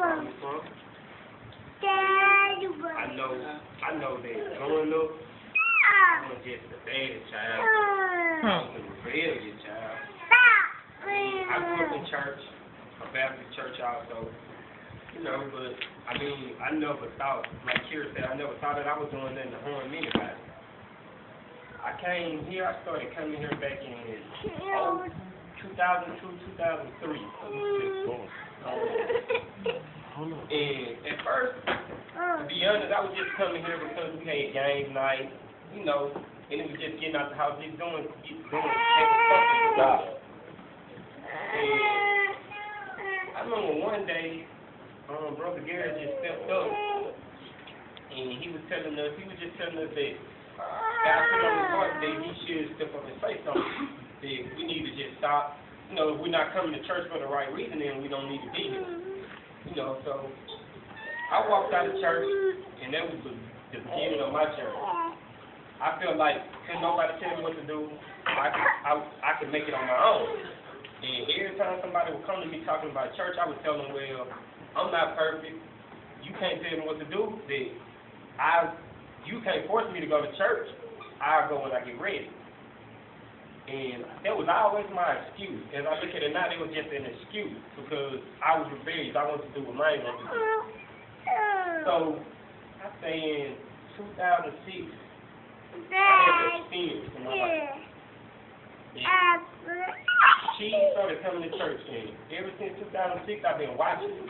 coming from. I know that growing up, I'm just a bad child. I was a rebellious child. I grew up in church, a Baptist church also, you know, but I mean, I never thought, like Kira said, I never thought that I was doing nothing to harm anybody. I started coming here back in 2002, 2003. And at first, to be honest, I was just coming here because we had game night, you know, and it was just getting out the house, just doing having something to God. And I remember one day, Brother Gary just stepped up, and he was just telling us that God put on his heart that he should step up and say something, that we need to just stop. You know, if we're not coming to church for the right reason, then we don't need to be here. You know, so I walked out of church, and that was the beginning of my journey. I felt like couldn't nobody tell me what to do. I could make it on my own. And every time somebody would come to me talking about church, I would tell them, well, I'm not perfect. You can't tell me what to do. You can't force me to go to church. I'll go when I get ready. And that was always my excuse. As I look at it now, it was just an excuse because I was rebellious. I wanted to do what mine wanted to do. So, I say in 2006, I had an experience in my life. She started coming to church, and ever since 2006, I've been watching.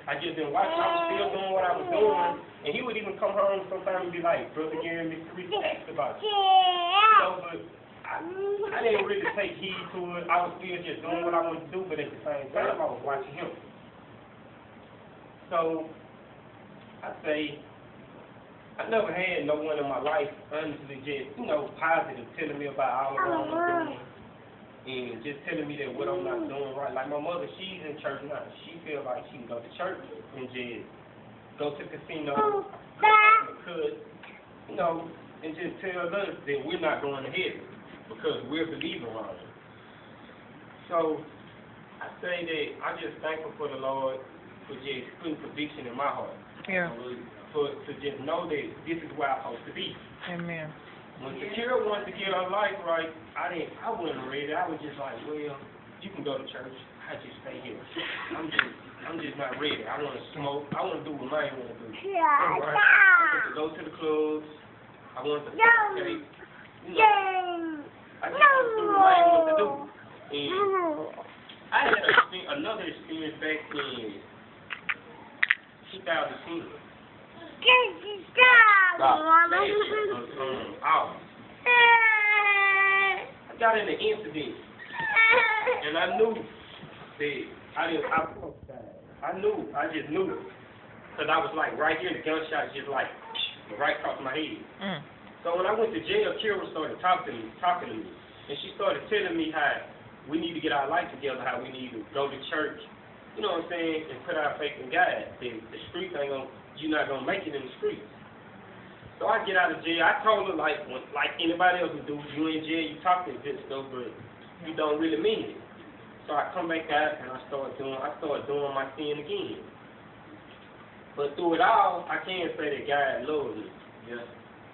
I just been watching. I was still doing what I was doing, and he would even come home sometimes and be like, Brother Gary, Miss Teresa asked about you. So, but I didn't really take heed to it. I was still just doing what I wanted to do, but at the same time, I was watching him. So, I say, I never had no one in my life, honestly, just, you know, positive, telling me about all what I'm doing, and just telling me that what I'm not doing right. Like my mother, she's in church now. She feels like she can go to church and just go to the casino, because, you know, and just tell us that we're not going to heaven because we're believing wrong. So, I say that I'm just thankful for the Lord for just putting conviction in my heart. Yeah. To just know that this is where I'm supposed to be. Amen. When Shakira wanted to get her life right, I wasn't ready. I was just like, well, you can go to church. I just stay here. I'm just not ready. I want to smoke. I want to do what mine want to do. I want to go to the clubs. I want to participate. You know, I just want to do what mine want to do. And I had another experience back in 2010. I got in an incident, and I knew that I just knew it, because I was like right here, the gunshot just like right across my head. So when I went to jail, Kira started talking to me, and she started telling me how we need to get our life together, how we need to go to church, you know what I'm saying, and put our faith in God. The streets you're not gonna make it in the streets. So I get out of jail. I told her like anybody else would do. You in jail, you talk this good stuff, but you don't really mean it. So I come back out and I start doing my sin again. But through it all, I can say that God loved me. Yeah.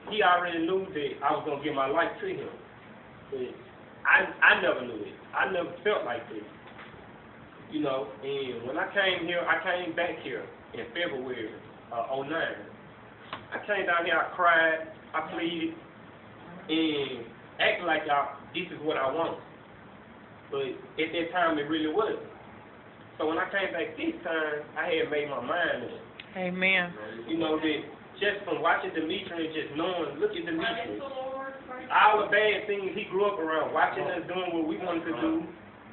He already knew that I was gonna give my life to Him. But I never knew it. I never felt like this. You know, and when I came back here in February 2009. I came down here, I cried, I pleaded, and acted like this is what I want. But at that time, it really wasn't. So when I came back this time, I had made my mind up. Amen. You know, that just from watching Demetri and just knowing, look at Demetri. All the bad things he grew up around, watching us doing what we wanted to do,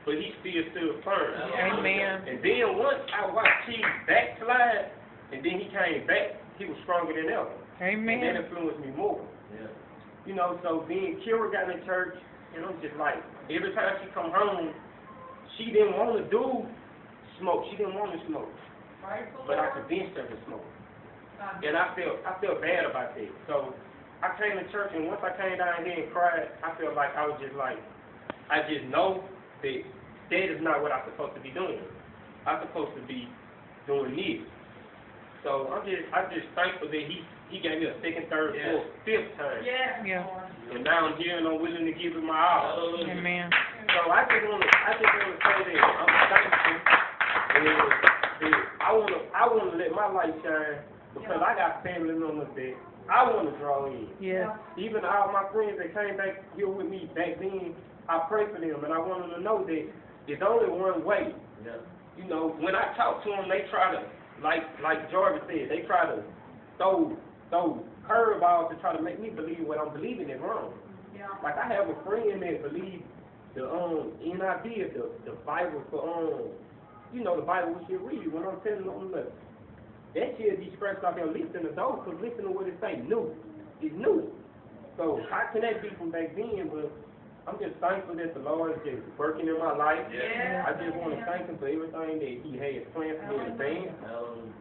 but he still stood firm. Amen. And then once I watched him backslide, and then he came back, he was stronger than ever. Amen. And that influenced me more. Yeah. You know, so then Kira got in church, and I'm just like, every time she come home, she didn't want to do smoke. She didn't want to smoke. But I convinced her to smoke. And I felt bad about that. So I came to church, and once I came down here and cried, I felt like I was just like, I just know that is not what I'm supposed to be doing. I'm supposed to be doing this. So I just thankful that he gave me a second, third, fourth, fifth time. Yeah. And now I'm here and I'm willing to give it my all. Amen. So I just wanna say that I'm thankful and I wanna let my light shine because I got family members that I wanna draw in. Yes. Even all my friends that came back here with me back then, I pray for them and I want them to know that there's only one way. Yeah. You know, when I talk to them, they try to, like Jordan said, they try to throw curveballs to try to make me believe what I'm believing is wrong. Yeah. Like I have a friend that believes the NIV, the Bible for you know, the Bible we should read. When I'm telling them, look, that should be scratched off your list in the door, because listen to what it say, new. It's new. So how can that be from back then? But I'm just thankful that the Lord is just working in my life. Yeah. I just want to thank him for everything that he has planned for me in advance.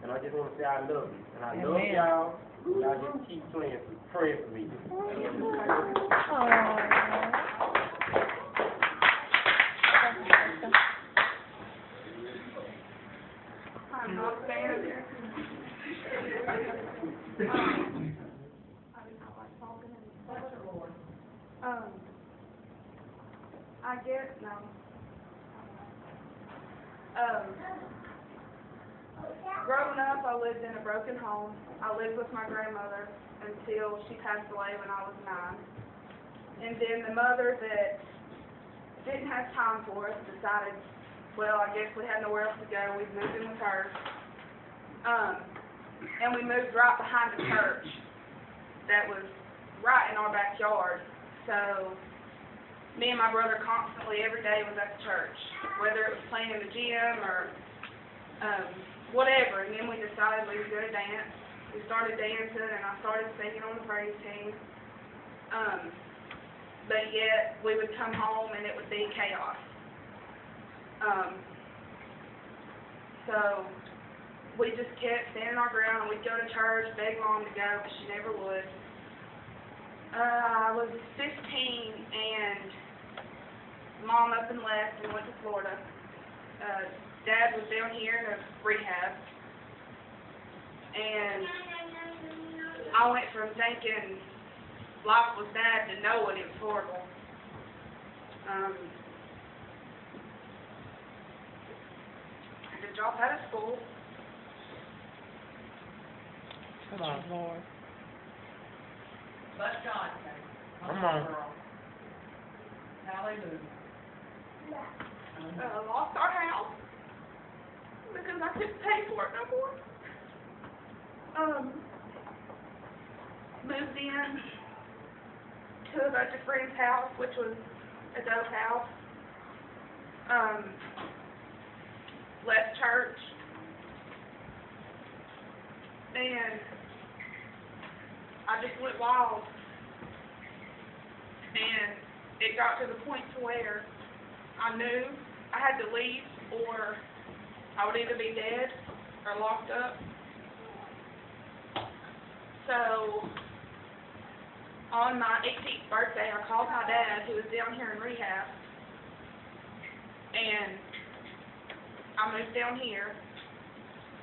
And I just want to say I love you. And I love Amen. y'all. Y'all just keep praying for me. I'm not a fan of it. I guess no. Growing up, I lived in a broken home. I lived with my grandmother until she passed away when I was 9. And then the mother that didn't have time for us decided, well, I guess we had nowhere else to go. We moved in with her. And we moved right behind the church that was right in our backyard. So me and my brother constantly, every day, was at the church, whether it was playing in the gym or whatever. And then we decided we were going to dance. We started dancing, and I started singing on the praise team. But yet, we would come home, and it would be chaos. So we just kept standing our ground, and we'd go to church, beg Mom to go, but she never would. I was 15, and Mom up and left and went to Florida. Dad was down here in a rehab. And I went from thinking life was bad to knowing it was horrible. I had to drop out of school. Come on, Lord. But God came. Come on. Hallelujah. Lost our house because I couldn't pay for it no more. Moved in to a bunch of friends' house, which was a dope house. Left church. And I just went wild. And it got to the point to where I knew I had to leave, or I would either be dead or locked up. So on my 18th birthday, I called my dad, who was down here in rehab, and I moved down here.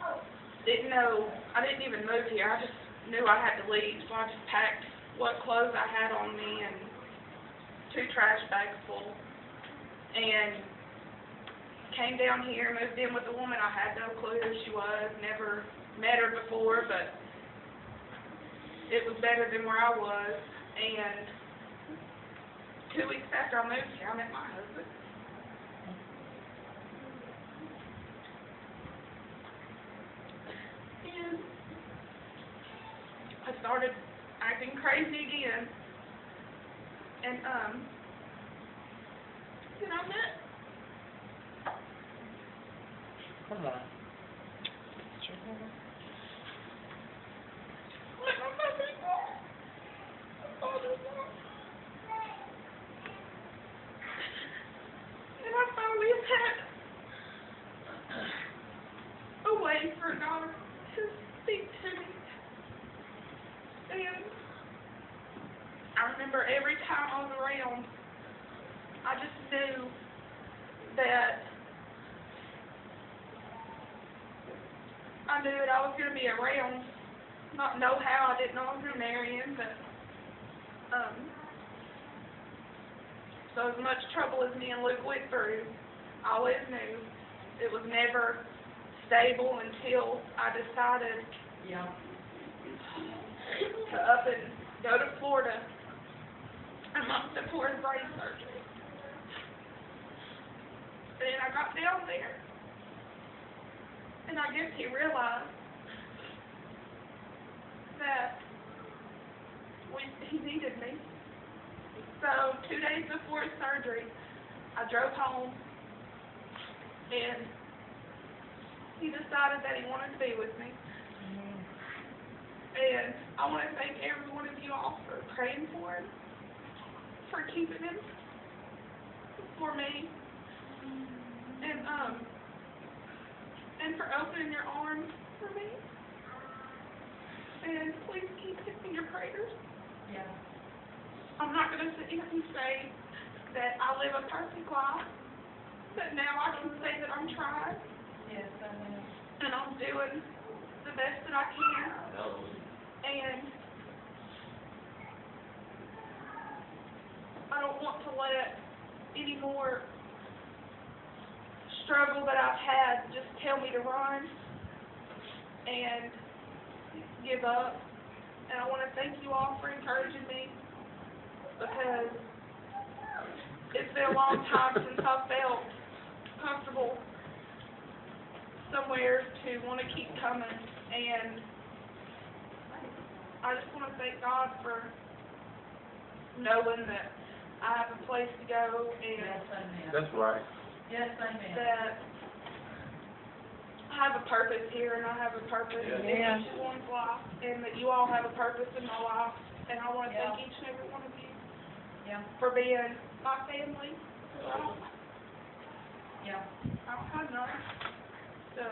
I didn't even move here. I just knew I had to leave, so I just packed what clothes I had on me and 2 trash bags full, and came down here, moved in with a woman I had no clue who she was, never met her before, but it was better than where I was. And 2 weeks after I moved here, I met my husband. And I started acting crazy again. And then I met. Come on. And I finally had a way for God to speak to me. And I remember every time I was around, I just knew that I knew that I was going to be around, not know how, I didn't know I was going to marry him, but, so as much trouble as me and Luke went through, I always knew it was never stable until I decided to up and go to Florida a month before his brain surgery. And I got down there, and I guess he realized that he needed me. So 2 days before his surgery, I drove home, and he decided that he wanted to be with me. And I want to thank every one of you all for praying for him, for keeping him for me, and for opening your arms for me. And please keep him in your prayers. Yeah. I'm not going to sit here and say that I live a perfect life, but now I can say that I'm trying. Yes, I know. And I'm doing the best that I can. And I don't want to let any more struggle that I've had just tell me to run and give up. And I want to thank you all for encouraging me, because it's been a long time since I've felt comfortable somewhere to want to keep coming. And I just want to thank God for knowing that I have a place to go, and Yes, amen. That's right. Yes, amen. that I have a purpose here, and I have a purpose in Yeah. each one's life, and that you all have a purpose in my life. And I want to thank each and every one of you for being my family. I don't have none. So